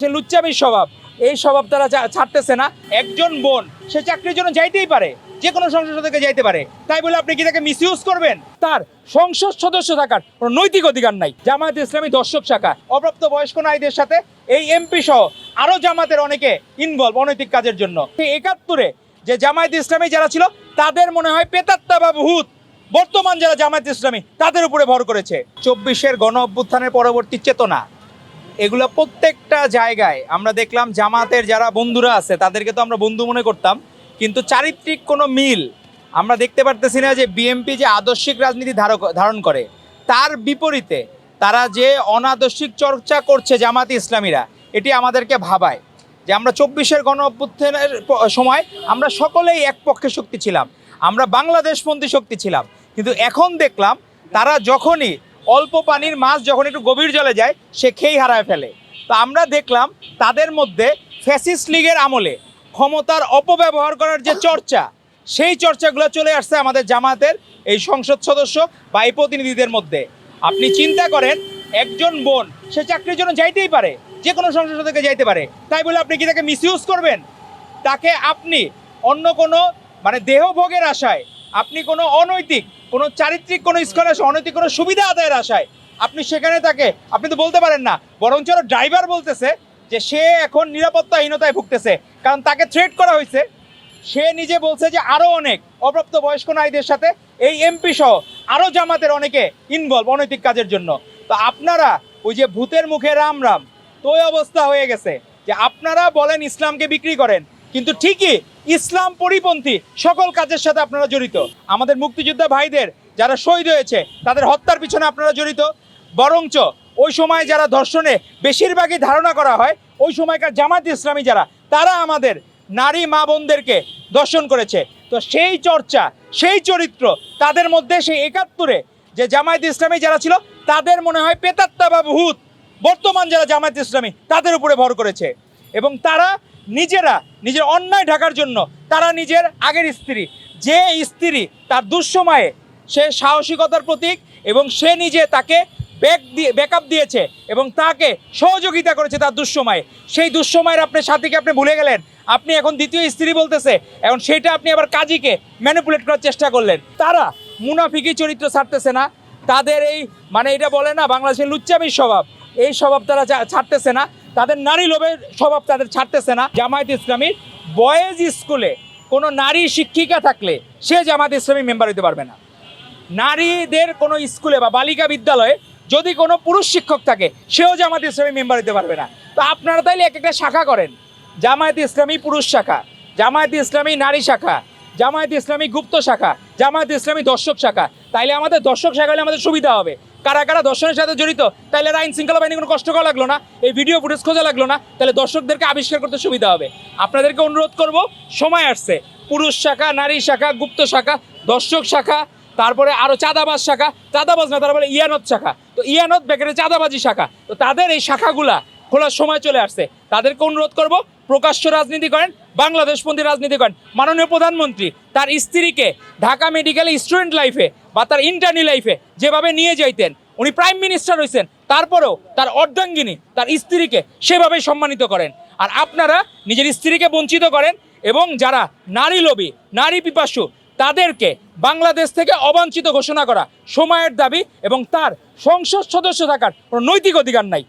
সে লুচ্চামির স্বভাব, এই স্বভাব তারা ছাড়তেছে না। একজন বোন সে চাকরির জন্য যাইতেই পারে, যে কোনো সংসদ থেকে যাইতে পারে, তাই বলে আপনি কি তাকে মিসইউজ করবেন? তার সংসদ সদস্য থাকার কোনো নৈতিক অধিকার নাই। জামায়াত ইসলামী দর্শক শাখা অপ্রাপ্ত বয়স্ক নারীদের সাথে এই এমপি সহ আরো জামাতের অনেকে ইনভলভ অনৈতিক কাজের জন্য। ৭১-এ যে জামায়াত ইসলামী যারা ছিল তাদের মনে হয় পেতাত্তা বা ভূত, বর্তমান যারা জামায়াত ইসলামী তাদের উপরে ভর করেছে। ২৪-এর গণ অভ্যুত্থানের পরবর্তী চেতনা, এগুলো প্রত্যেকটা জায়গায় আমরা দেখলাম। জামাতের যারা বন্ধুরা আছে তাদেরকে তো আমরা বন্ধু মনে করতাম, কিন্তু চারিত্রিক কোনো মিল আমরা দেখতে পারতেছি না। যে বিএনপি যে আদর্শিক রাজনীতি ধারণ করে, তার বিপরীতে তারা যে অনাদর্শিক চর্চা করছে জামাত ইসলামীরা, এটি আমাদেরকে ভাবায় যে আমরা ২৪-এর গণ অভ্যুত্থানের সময় আমরা সকলেই এক পক্ষে শক্তি ছিলাম, আমরা বাংলাদেশপন্থী শক্তি ছিলাম। কিন্তু এখন দেখলাম তারা যখনই অল্প পানির মাছ যখন একটু গভীর জলে যায় সে খেই হারায় ফেলে। তো আমরা দেখলাম তাদের মধ্যে ফ্যাসিস্ট লীগের আমলে ক্ষমতার অপব্যবহার করার যে চর্চা, সেই চর্চাগুলো চলে আসছে আমাদের জামাতের এই সংসদ সদস্য বা এই প্রতিনিধিদের মধ্যে। আপনি চিন্তা করেন, একজন বোন সে চাকরির জন্য যাইতেই পারে, যে কোনো সংসদ থেকে যাইতে পারে, তাই বলে আপনি কি তাকে মিসইউজ করবেন? তাকে আপনি অন্য কোনো দেহভোগের আশায়, আপনি কোনো অনৈতিক কোনো চারিত্রিক কোনো স্কলার অনৈতিক কোনো সুবিধা আদায়ের আশায় আপনি সেখানে তাকে আপনি তো বলতে পারেন না। বরঞ্চ ড্রাইভার বলতেছে যে সে এখন নিরাপত্তাহীনতায় ভুগতেছে, কারণ তাকে থ্রেট করা হয়েছে। সে নিজে বলছে যে আরও অনেক অপ্রাপ্ত বয়স্ক নারীদের সাথে এই এমপি সহ আরও জামাতের অনেকে ইনভলভ অনৈতিক কাজের জন্য। তো আপনারা ওই যে ভূতের মুখে রাম রাম, তো ওই অবস্থা হয়ে গেছে যে আপনারা বলেন ইসলামকে বিক্রি করেন, কিন্তু ঠিকই ইসলাম পরিপন্থী সকল কাজের সাথে আপনারা জড়িত। আমাদের মুক্তিযোদ্ধা ভাইদের যারা শহীদ হয়েছে তাদের হত্যার পিছনে আপনারা জড়িত। বরঞ্চ ওই সময় যারা ধর্ষণে বেশিরভাগই ধারণা করা হয়, ওই সময়কার জামাত ইসলামী যারা, তারা আমাদের নারী মা বোনদেরকে দর্শন করেছে। তো সেই চর্চা, সেই চরিত্র তাদের মধ্যে, সেই ৭১-এ যে জামায়াত ইসলামী যারা ছিল তাদের মনে হয় পেতাত্তা বা ভূত, বর্তমান যারা জামায়াত ইসলামী তাদের উপরে ভর করেছে। এবং তারা নিজেরা নিজের অন্যায় ঢাকার জন্য তারা নিজের আগের স্ত্রী, যে স্ত্রী তার দুঃসময়ে সে সাহসিকতার প্রতীক এবং সে নিজে তাকে ব্যাকআপ দিয়েছে এবং তাকে সহযোগিতা করেছে তার দুঃসময়ে, সেই দুঃসময়ের আপনার সাথীকে আপনি ভুলে গেলেন। আপনি এখন দ্বিতীয় স্ত্রী বলতেছে, এখন সেটা আপনি আবার কাজীকে ম্যানিপুলেট করার চেষ্টা করলেন। তারা মুনাফিকি চরিত্র ছাড়তেছে না। তাদের এই এটা বলে না বাংলাদেশের লুচ্চামির স্বভাব, এই স্বভাব তারা ছাড়তেছে না। তাদের নারী লোভের স্বভাব তাদের ছাড়তেছে না। জামায়াত ইসলামীর বয়েজ স্কুলে কোনো নারী শিক্ষিকা থাকলে সে জামায়াত ইসলামী মেম্বার হতে পারবে না। নারীদের কোনো স্কুলে বা বালিকা বিদ্যালয়ে যদি কোনো পুরুষ শিক্ষক থাকে সেও জামায়াত ইসলামী মেম্বার হতে পারবে না। তো আপনারা তাইলে এক একটা শাখা করেন, জামায়াত ইসলামী পুরুষ শাখা, জামায়াত ইসলামী নারী শাখা, জামায়াত ইসলামী গুপ্ত শাখা, জামায়াত ইসলামী দর্শক শাখা। তাইলে আমাদের দর্শক শাখা হলে আমাদের সুবিধা হবে। কারা কারা দর্শনের সাথে জড়িত, তাহলে আইন শৃঙ্খলা বাহিনী কোনো কষ্ট করা লাগলো না, এই ভিডিও ফুটেজ খোঁজা লাগলো না, তাহলে দর্শকদেরকে আবিষ্কার করতে সুবিধা হবে। আপনাদেরকে অনুরোধ করব, সময় আসছে পুরুষ শাখা, নারী শাখা, গুপ্ত শাখা, দর্শক শাখা, তারপরে আরও চাঁদাবাজ শাখা, চাঁদাবাজ না তারপরে ইয়ানত শাখা, তো ইয়ানত ব্যাকেটে চাঁদাবাজি শাখা। তো তাদের এই শাখাগুলা খোলার সময় চলে আসছে। তাদেরকে অনুরোধ করব, প্রকাশ্য রাজনীতি করেন, বাংলাদেশপন্থী রাজনীতি করেন। মাননীয় প্রধানমন্ত্রী তার স্ত্রীকে ঢাকা মেডিকেলে স্টুডেন্ট লাইফে বা তার ইন্টার্নি লাইফে যেভাবে নিয়ে যাইতেন, উনি প্রাইম মিনিস্টার হয়েছেন, তারপরেও তার অর্ধাঙ্গিনী তার স্ত্রীকে সেভাবেই সম্মানিত করেন। আর আপনারা নিজের স্ত্রীকে বঞ্চিত করেন এবং যারা নারী লোভী, নারী পিপাসু, তাদেরকে বাংলাদেশ থেকে অবাঞ্ছিত ঘোষণা করা সময়ের দাবি এবং তার সংসদ সদস্য থাকার কোনো নৈতিক অধিকার নাই।